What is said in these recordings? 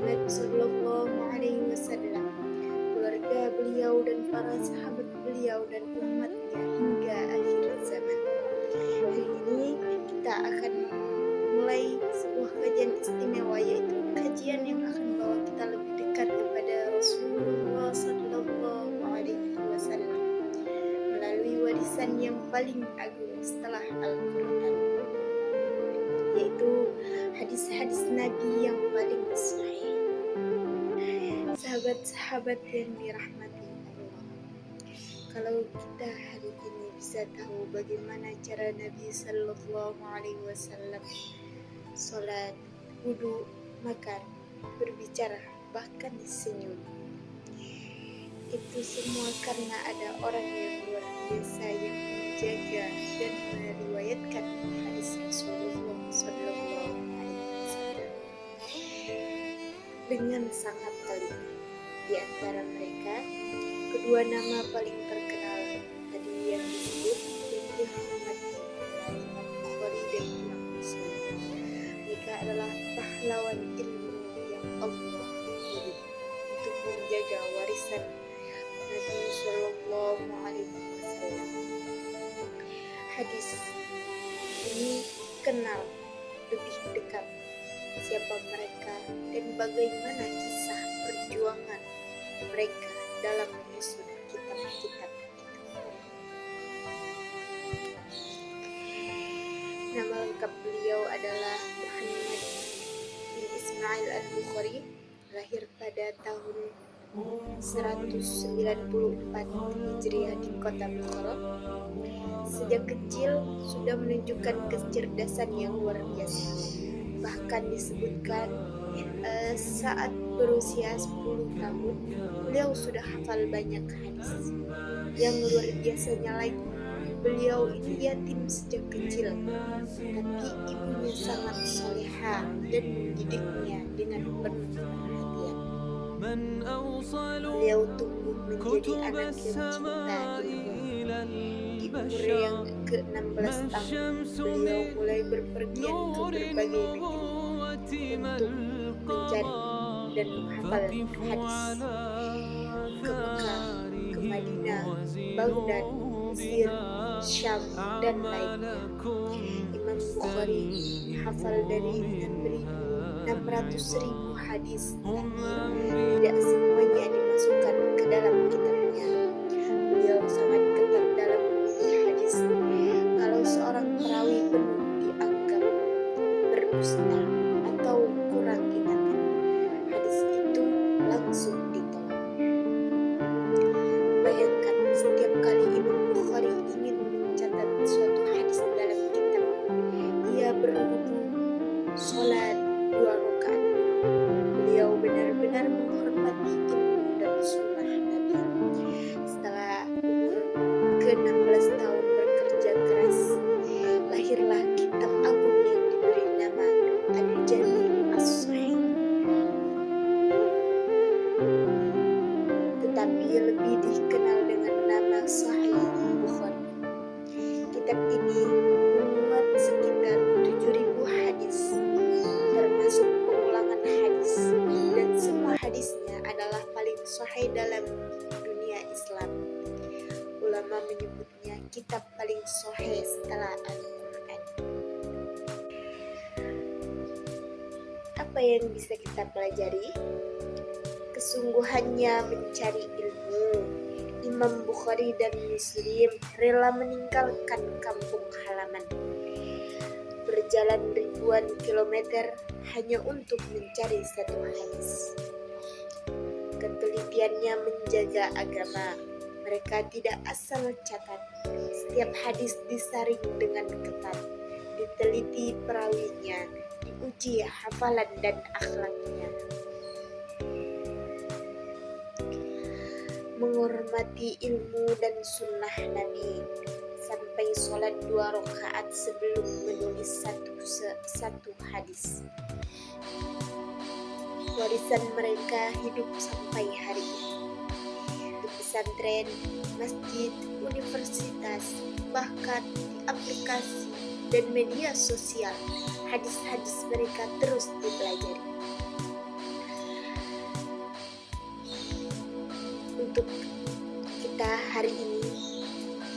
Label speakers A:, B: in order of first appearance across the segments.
A: Muhammad Sallallahu Alaihi Wasallam, keluarga beliau dan para sahabat beliau dan umatnya hingga akhir zaman. Hari ini kita akan mulai sebuah kajian istimewa, yaitu kajian yang akan membawa kita lebih dekat kepada Rasulullah Sallallahu Alaihi Wasallam melalui warisan yang paling agung setelah Al-Quran, yaitu hadis-hadis Nabi yang paling sahih. Sahabat-sahabat yang dirahmati Allah, kalau kita hari ini bisa tahu bagaimana cara Nabi Sallallahu Alaihi Wasallam sholat, wudhu, makan, berbicara, bahkan senyum, itu semua karena ada orang yang luar biasa yang menjaga dan meriwayatkan hadis Rasulullah Sallallahu Alaihi Wasallam dengan sangat teliti. Di antara mereka, kedua nama paling terkenal tadi yang disebut dan dihormati oleh Imam Bukhari dan Imam Muslim. Mereka adalah pahlawan ilmu yang Allah pilih untuk menjaga warisan Nabi Sallallahu Alaihi Wasallam. Hadis ini kenal lebih dekat siapa mereka dan bagaimana kisah perjuangan mereka dalam menyusun kitab-kitab itu. Nama lengkap beliau adalah Muhammad bin Ismail al-Bukhari, lahir pada tahun 194 Hijriah di kota Bukhara. Sejak kecil sudah menunjukkan kecerdasan yang luar biasa. Bahkan disebutkan saat berusia 10 tahun beliau sudah hafal banyak hadis. Yang luar biasanya lagi, beliau ini yatim sejak kecil, tapi ibunya sangat soleha dan mendidiknya dengan penuh perhatian. Beliau tumbuh menjadi anak yang cinta ilmu. Di umur yang ke-16 tahun, beliau mulai berpergian ke berbagai negeri untuk mencari dan menghafal hadis, ke Mekah, ke Madinah, Baghdad, Mesir, Syam, dan lainnya. Imam Bukhari hafal dari 600.000 hadis, tapi tidak semuanya dimasukkan ke dalam kitabnya. Beliau sangat ketat dalam memilih hadis. Kalau seorang perawi penuh dianggap berdusta atau kurang ingatan, hadis itu langsung ditolak. Bayangkan, setiap kali Imam Bukhari ingin mencatat suatu hadis dalam kitab, ia berwudu, sholat 2 rakaat. Beliau benar-benar menghormati ilmu dan sunnah Nabi. Setelah umur ke-16 tahun bekerja keras, lahirlah kitab agung yang diberi nama Al-Jami' As-Sahih, tetapi lebih dikenal dengan nama Sahih Bukhari. Kitab ini memuat sekitar 7.000 hadis, termasuk pengulangan hadis, dan semua hadisnya adalah paling sahih dalam dunia Islam. Ulama menyebutnya kitab paling sahih setelah Al-Quran. Apa yang bisa kita pelajari? Kesungguhannya mencari ilmu. Imam Bukhari dan Muslim rela meninggalkan kampung halaman, berjalan ribuan kilometer hanya untuk mencari satu hadis. Ketelitiannya menjaga agama. Mereka tidak asal catat. Setiap hadis disaring dengan ketat, diteliti perawinya, diuji hafalan dan akhlaknya. Menghormati ilmu dan sunnah Nabi, sampai sholat 2 rakaat sebelum menulis satu hadis. Warisan mereka hidup sampai hari ini. Di pesantren, masjid, universitas, bahkan di aplikasi dan media sosial, hadis-hadis mereka terus dipelajari. untuk kita hari ini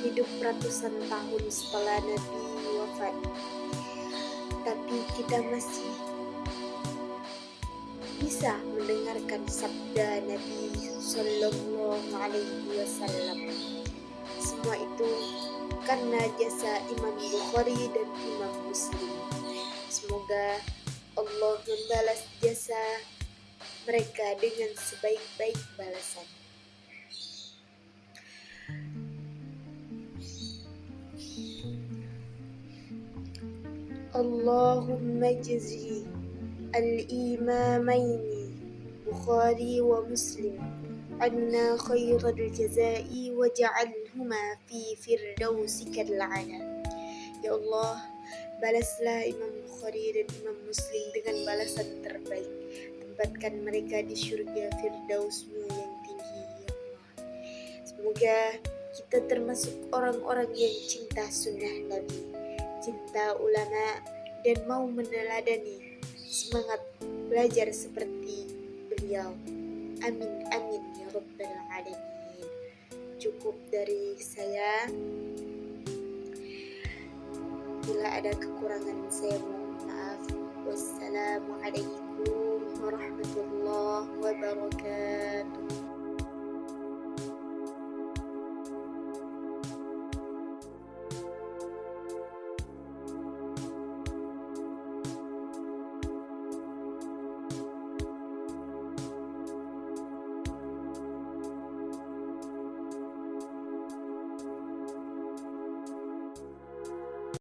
A: hidup ratusan tahun setelah Nabi wafat, tapi kita masih bisa mendengarkan sabda Nabi Sallallahu Alaihi Wasallam. Semua itu karena jasa Imam Bukhari dan Imam Muslim. Semoga Allah membalas jasa mereka dengan sebaik-baik balasan. Allahumma jazri al-imamaini Bukhari wa Muslim anna khairal jazai waj'alhuma fi firdausikal a'la. Ya Allah, balaslah Imam Bukhari dan Imam Muslim dengan balasan terbaik. Tempatkan mereka di surga Firdaus-Mu yang tinggi, ya Allah. Semoga kita termasuk orang-orang yang cinta sunnah Nabi, cinta ulama, dan mau meneladani semangat belajar seperti beliau. Amin amin ya rabbal alamin. Cukup dari saya. Bila ada kekurangan saya mohon maaf. Wassalamualaikum